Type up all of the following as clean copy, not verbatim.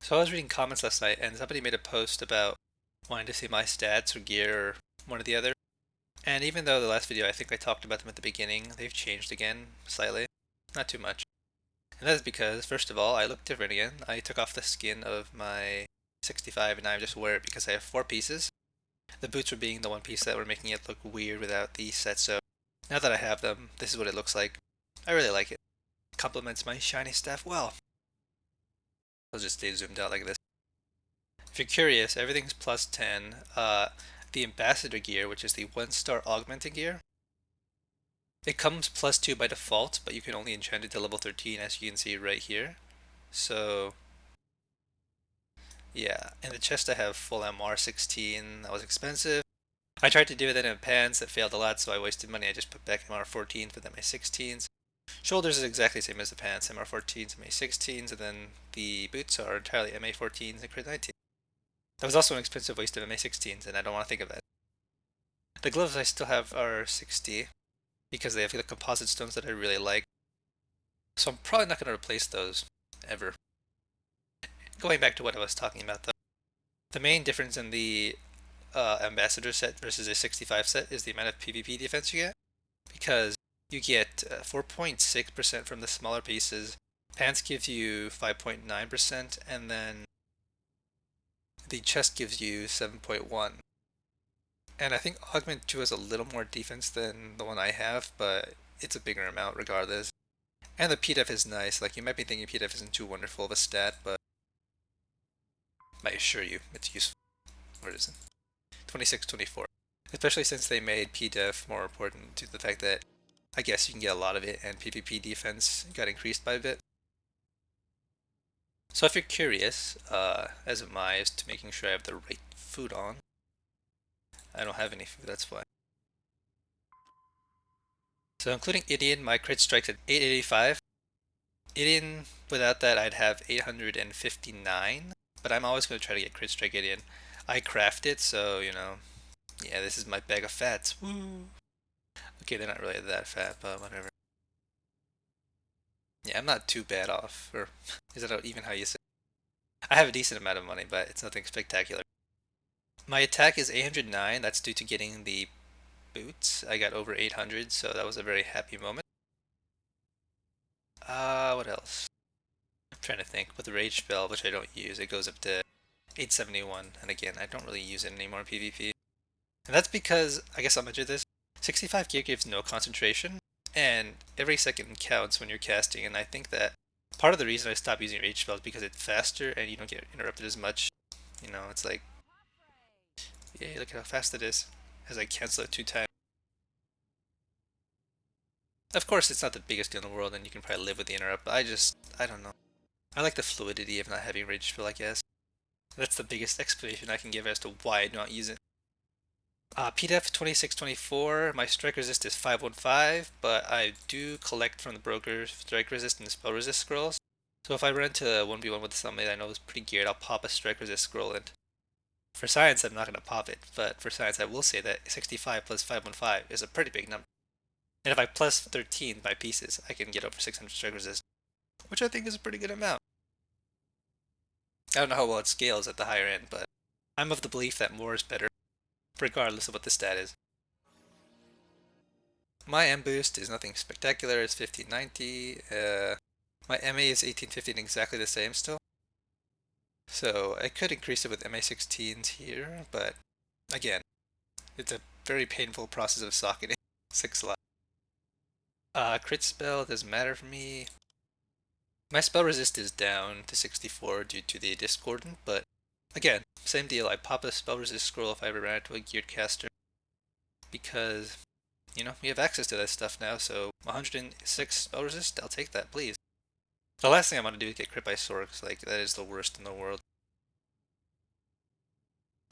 So I was reading comments last night and somebody made a post about wanting to see my stats or gear or one or the other. And even though the last video I think I talked about them at the beginning, they've changed again slightly. Not too much. And that is because, first of all, I look different again. I took off the skin of my 65 and now I just wear it because I have 4 pieces. The boots were being the one piece that were making it look weird without the set, so now that I have them, this is what it looks like. I really like it. It complements my shiny stuff well. I'll just stay zoomed out like this. If you're curious, everything's plus 10. The Ambassador gear, which is the 1-star augmented gear, it comes plus 2 by default, but you can only enchant it to level 13, as you can see right here. So, yeah. In the chest I have full MR 16. That was expensive. I tried to do it in pants, it failed a lot, so I wasted money. I just put back MR 14 for the MA 16s. Shoulders is exactly the same as the pants, MR 14s, MA 16s, and then the boots are entirely MA 14s and Crit 19s. That was also an expensive waste of MA16s, and I don't want to think of that. The gloves I still have are 60, because they have the composite stones that I really like. So I'm probably not going to replace those, ever. Going back to what I was talking about though, the main difference in the Ambassador set versus a 65 set is the amount of PvP defense you get, because you get 4.6% from the smaller pieces, pants gives you 5.9%, and then the chest gives you 7.1. And I think Augment 2 has a little more defense than the one I have, but it's a bigger amount regardless. And the PDEF is nice. Like, you might be thinking PDEF isn't too wonderful of a stat, but I assure you it's useful. Where is it? 26, 24. Especially since they made PDEF more important to the fact that I guess you can get a lot of it, and PvP defense got increased by a bit. So if you're curious, as am I, as to making sure I have the right food on. I don't have any food, that's why. So including Idian, my crit strike's at 885. Idian, without that I'd have 859, but I'm always going to try to get crit strike Idian. I craft it, so, you know, yeah, this is my bag of fats. Woo! Okay, they're not really that fat, but whatever. Yeah, I'm not too bad off, or is that even how you say it? I have a decent amount of money, but it's nothing spectacular. My attack is 809, that's due to getting the boots. I got over 800, so that was a very happy moment. What else? I'm trying to think. With the Rage spell, which I don't use, it goes up to 871, and again, I don't really use it anymore in PvP. And that's because, I guess I'll mention this, 65 gear gives no concentration, and every second counts when you're casting, and I think that part of the reason I stopped using Rage spell is because it's faster and you don't get interrupted as much. You know, it's like, yeah, look at how fast it is, as I cancel it 2 times. Of course, it's not the biggest deal in the world, and you can probably live with the interrupt, but I don't know. I like the fluidity of not having Rage spell, I guess. That's the biggest explanation I can give as to why I do not use it. PDEF 2624, my strike resist is 515, but I do collect from the broker strike resist and spell resist scrolls. So if I run into 1v1 with somebody I know is pretty geared, I'll pop a strike resist scroll, and for science I'm not going to pop it, but for science I will say that 65 plus 515 is a pretty big number. And if I plus 13 by pieces, I can get over 600 strike resist, which I think is a pretty good amount. I don't know how well it scales at the higher end, but I'm of the belief that more is better, regardless of what the stat is. My M boost is nothing spectacular, it's 1590. My MA is 1850 and exactly the same still. So I could increase it with MA16s here, but again, it's a very painful process of socketing 6 slots. Crit spell doesn't matter for me. My spell resist is down to 64 due to the discordant, but again, same deal. I pop a spell resist scroll if I ever ran into a geared caster, because, you know, we have access to that stuff now, so 106 spell resist, I'll take that, please. The last thing I want to do is get crit by Sorks, like, that is the worst in the world.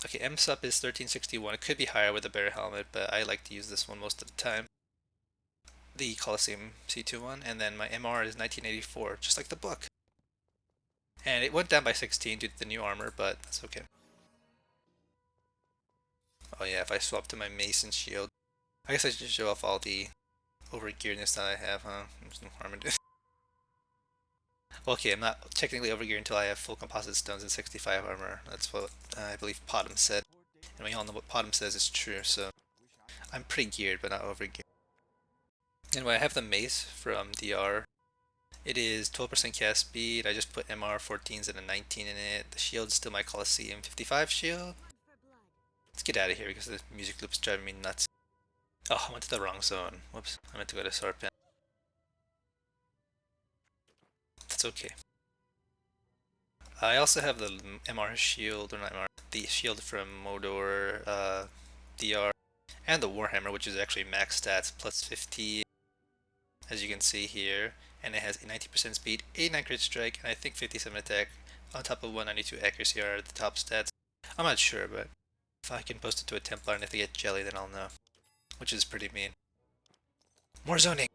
Okay, M-Sup is 1361, it could be higher with a bear helmet, but I like to use this one most of the time. The Coliseum C2 one, and then my MR is 1984, just like the book. And it went down by 16 due to the new armor, but that's okay. Oh yeah, if I swap to my Mason shield, I guess I should show off all the overgearedness that I have, huh? There's no harm in it. Well, okay, I'm not technically overgeared until I have full composite stones and 65 armor. That's what I believe Potom said. And we all know what Potom says is true, so I'm pretty geared, but not overgeared. Anyway, I have the mace from DR. It is 12% cast speed. I just put MR 14s and a 19 in it. The shield's still my Coliseum 55 shield. Let's get out of here because the music loop's driving me nuts. Oh, I went to the wrong zone. Whoops, I meant to go to Sarpan. That's okay. I also have the MR shield, or not MR, the shield from Modor, DR, and the Warhammer, which is actually max stats plus 50, as you can see here. And it has 90% speed, 89 crit strike, and I think 57 attack, on top of 192 accuracy are the top stats. I'm not sure, but if I can post it to a Templar and if they get jelly, then I'll know. Which is pretty mean. More zoning!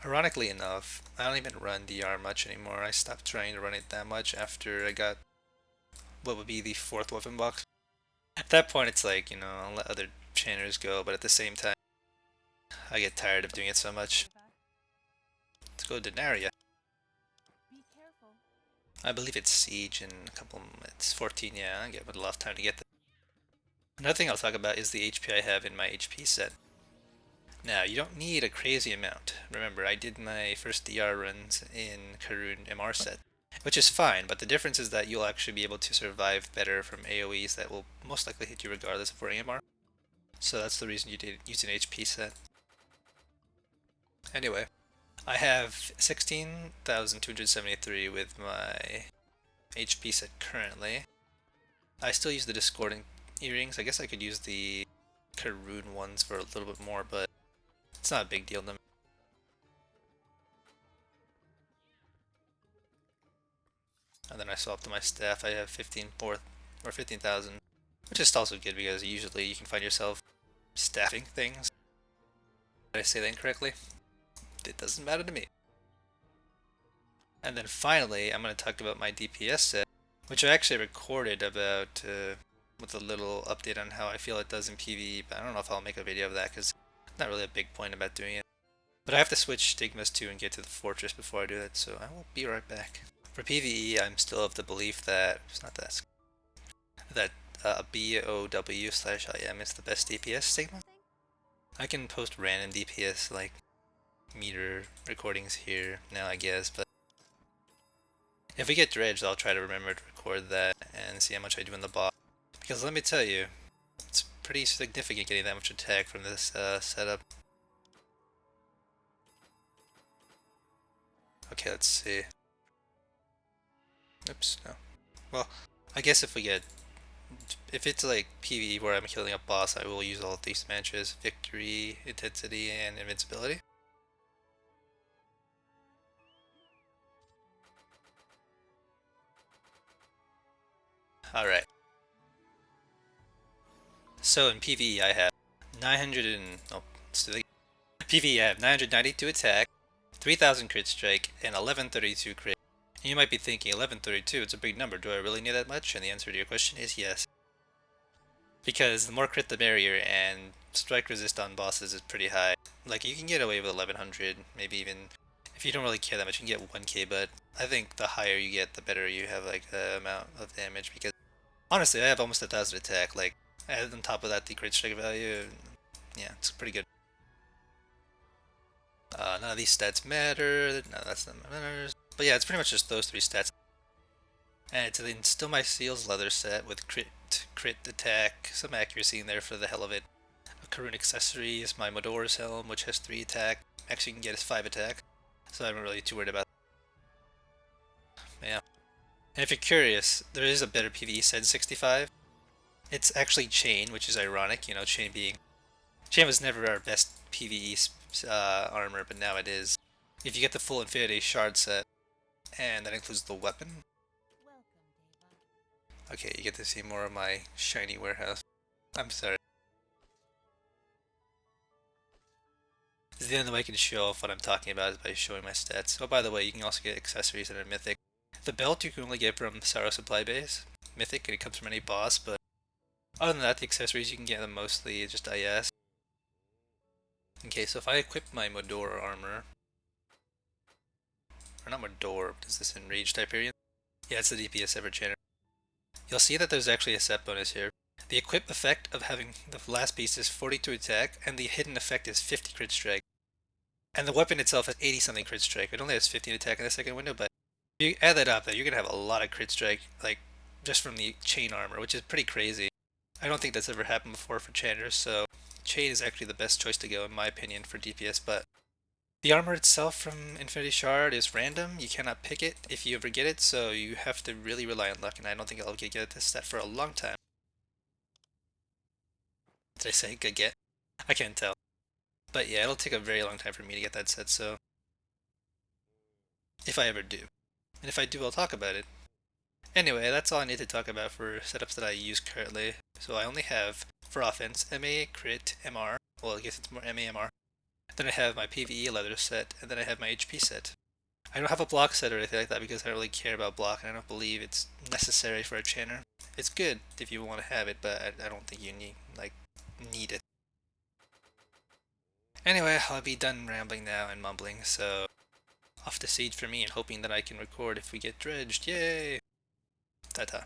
Ironically enough, I don't even run DR much anymore. I stopped trying to run it that much after I got what would be the 4th weapon box. At that point, it's like, you know, I'll let other trainers go, but at the same time, I get tired of doing it so much. Let's go to Denaria. I believe it's Siege in a couple, it's 14, yeah, I get a lot of time to get there. Another thing I'll talk about is the HP I have in my HP set. Now, you don't need a crazy amount. Remember, I did my first DR runs in Karun MR set, which is fine, but the difference is that you'll actually be able to survive better from AoEs that will most likely hit you regardless of wearing MR. So that's the reason you did use an HP set. Anyway, I have 16,273 with my HP set currently. I still use the Discordant earrings. I guess I could use the Karun ones for a little bit more, but it's not a big deal to me. And then I swapped to my staff. I have 15,000, which is also good because usually you can find yourself staffing things. Did I say that incorrectly? It doesn't matter to me. And then finally, I'm going to talk about my DPS set, which I actually recorded about with a little update on how I feel it does in PvE, but I don't know if I'll make a video of that because it's not really a big point about doing it. But I have to switch stigmas too and get to the fortress before I do that, so I will be right back. For PvE, I'm still of the belief that it's not that BOW/IM is the best DPS stigma. I can post random DPS like meter recordings here now, I guess, but if we get dredged, I'll try to remember to record that and see how much I do in the boss. Because let me tell you, it's pretty significant getting that much attack from this setup. Okay, let's see. Oops, no. Well, I guess if it's like PvE where I'm killing a boss, I will use all of these matches: Victory, Intensity, and Invincibility. Alright. So in PvE I have 900 and... oh, let's do the PvE I have 992 attack, 3000 crit strike, and 1132 crit. And you might be thinking, 1132, it's a big number, do I really need that much? And the answer to your question is yes. Because the more crit the merrier, and strike resist on bosses is pretty high. Like, you can get away with 1100, maybe even... if you don't really care that much, you can get 1k, but I think the higher you get, the better you have, like, the amount of damage, because honestly, I have almost 1000 attack, like, add on top of that the crit strike value, yeah, it's pretty good. None of these stats matter, no, that's not matters. But yeah, it's pretty much just those three stats. And it's still my Seals leather set with crit attack, some accuracy in there for the hell of it. A Karun accessories, my Modor's helm, which has 3 attack. Actually, you can get is 5 attack, so I'm not really too worried about that. Yeah. And if you're curious, there is a better PvE set 65. It's actually Chain, which is ironic, you know, Chain was never our best PvE armor, but now it is. If you get the full Infinity Shard set, and that includes the weapon. Okay, you get to see more of my shiny warehouse. I'm sorry. This is the only way I can show off what I'm talking about is by showing my stats. Oh, by the way, you can also get accessories that are mythic. The belt you can only get from Sorrow Supply Base, mythic, and it comes from any boss, but other than that, the accessories you can get them mostly just IS. Okay, so if I equip my Modor armor, or not more Dorb. Is this Enraged Hyperion? Yeah, it's the DPS ever chanter. You'll see that there's actually a set bonus here. The equip effect of having the last piece is 42 attack, and the hidden effect is 50 crit strike. And the weapon itself has 80 something crit strike. It only has 15 attack in the second window, but if you add that up, then you're gonna have a lot of crit strike, like just from the chain armor, which is pretty crazy. I don't think that's ever happened before for chanters, so chain is actually the best choice to go in my opinion for DPS. But the armor itself from Infinity Shard is random. You cannot pick it if you ever get it, so you have to really rely on luck, and I don't think I'll get this set for a long time. Did I say get? I can't tell. But yeah, it'll take a very long time for me to get that set, so if I ever do. And if I do, I'll talk about it. Anyway, that's all I need to talk about for setups that I use currently. So I only have, for offense, MA, Crit, MR. Well, I guess it's more MA, MR. Then I have my PvE leather set, and then I have my HP set. I don't have a block set or anything like that because I don't really care about block, and I don't believe it's necessary for a chanter. It's good if you want to have it, but I don't think you need it. Anyway, I'll be done rambling now and mumbling, so off to Siege for me and hoping that I can record if we get dredged. Yay! Ta-ta.